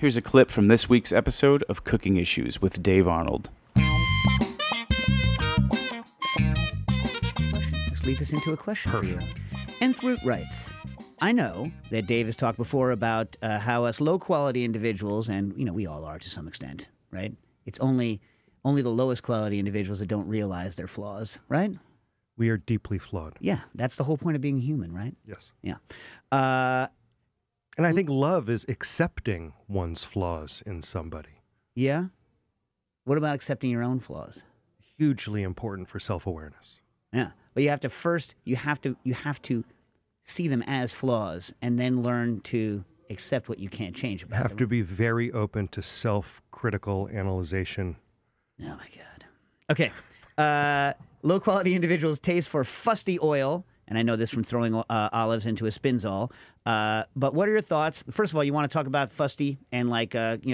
Here's a clip from this week's episode of Cooking Issues with Dave Arnold. This leads us into a question for you. Nth writes, I know that Dave has talked before about how us low-quality individuals, and we all are to some extent, right? It's only the lowest quality individuals that don't realize their flaws, right? We are deeply flawed. Yeah, that's the whole point of being human, right? Yes. Yeah. And I think love is accepting one's flaws in somebody. Yeah? What about accepting your own flaws? Hugely important for self-awareness. Yeah. But you have to see them as flaws and then learn to accept what you can't change about You have them. to be very open to self-critical analyzation. Oh, my God. Okay. Low-quality individuals' taste for fusty oil, and I know this from throwing olives into a Spinzall, but what are your thoughts? First of all, you want to talk about fusty and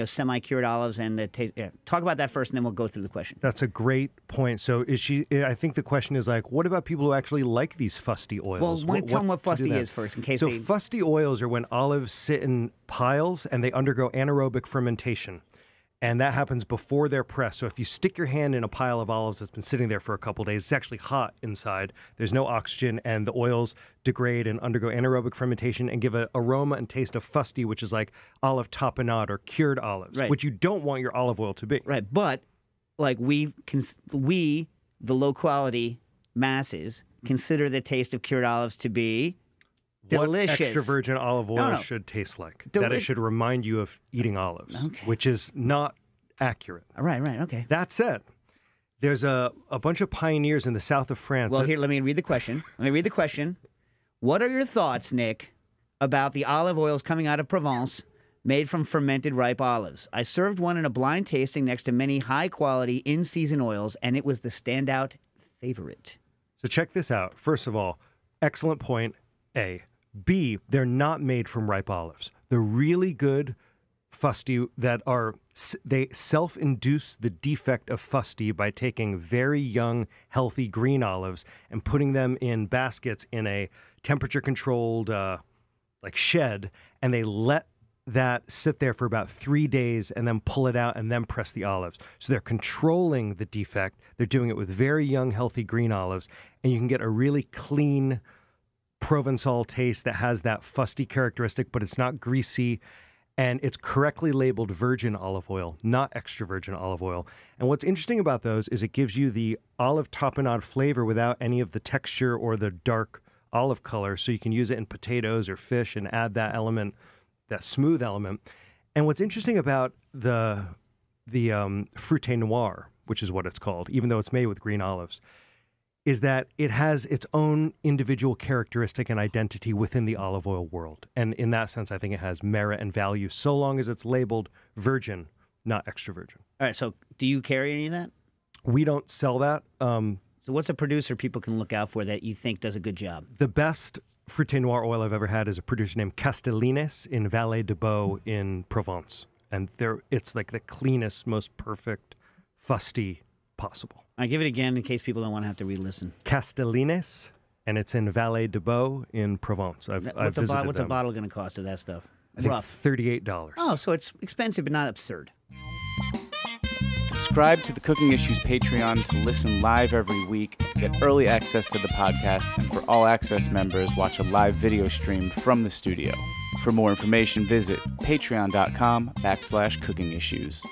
semi-cured olives and the taste. Yeah, talk about that first, and then we'll go through the question. That's a great point. So I think the question is what about people who actually like these fusty oils? Well, tell them what fusty is first, in case So fusty oils are when olives sit in piles and they undergo anaerobic fermentation. And that happens before they're pressed. So if you stick your hand in a pile of olives that's been sitting there for a couple days, it's actually hot inside. There's no oxygen, and the oils degrade and undergo anaerobic fermentation and give an aroma and taste of fusty, which is like olive tapenade or cured olives, right, which you don't want your olive oil to be. Right, but we, the low-quality masses, consider the taste of cured olives to be delicious. What extra virgin olive oil should taste like. That it should remind you of eating olives, which is not accurate. Right, okay. That said, there's a bunch of pioneers in the south of France. Well, here, let me read the question. What are your thoughts, Nick, about the olive oils coming out of Provence made from fermented ripe olives? I served one in a blind tasting next to many high-quality in-season oils, and it was the standout favorite. So check this out. First of all, excellent point, A. B, they're not made from ripe olives. They're really good fusty they self-induce the defect of fusty by taking very young, healthy green olives and putting them in baskets in a temperature-controlled shed, and they let that sit there for about 3 days and then pull it out and then press the olives. So they're controlling the defect. They're doing it with very young, healthy green olives, and you can get a really clean Provençal taste that has that fusty characteristic, but it's not greasy, and it's correctly labeled virgin olive oil, not extra virgin olive oil. And what's interesting about those is it gives you the olive tapenade flavor without any of the texture or the dark olive color, so you can use it in potatoes or fish and add that element, that smooth element. And what's interesting about the fruité noir, which is what it's called, even though it's made with green olives, is that it has its own individual characteristic and identity within the olive oil world. And in that sense, I think it has merit and value so long as it's labeled virgin, not extra virgin. All right, so do you carry any of that? We don't sell that. So what's a producer people can look out for that you think does a good job? The best fruité noir oil I've ever had is a producer named Castellines in Vallée de Beau in Provence. And it's like the cleanest, most perfect, fusty possible. All right, give it again in case people don't want to have to re-listen. Castellines, and it's in Vallée de Beau in Provence. I've visited What's a bottle going to cost of that stuff? I think $38. Oh, so it's expensive but not absurd. Subscribe to the Cooking Issues Patreon to listen live every week, get early access to the podcast, and for all access members, watch a live video stream from the studio. For more information, visit patreon.com/cookingissues.